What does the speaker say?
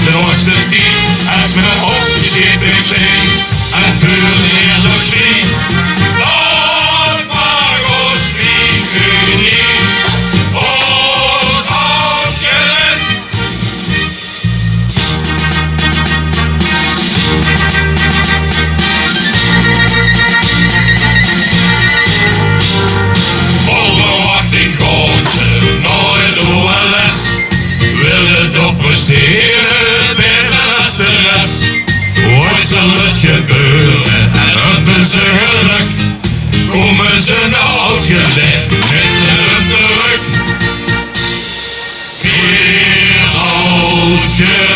de onze tijd, als we opgeschreven in steen, en vuur neer door schrie. Dat mag ons niet unie, ons afgelet. Vol verwachting komt ze naar het OLS, wil de doppers stelen beter als de rest. Ooit zal het gebeuren en hebben ze gelukt, komen ze naar oud geleid met de terug. Weer oud geleid.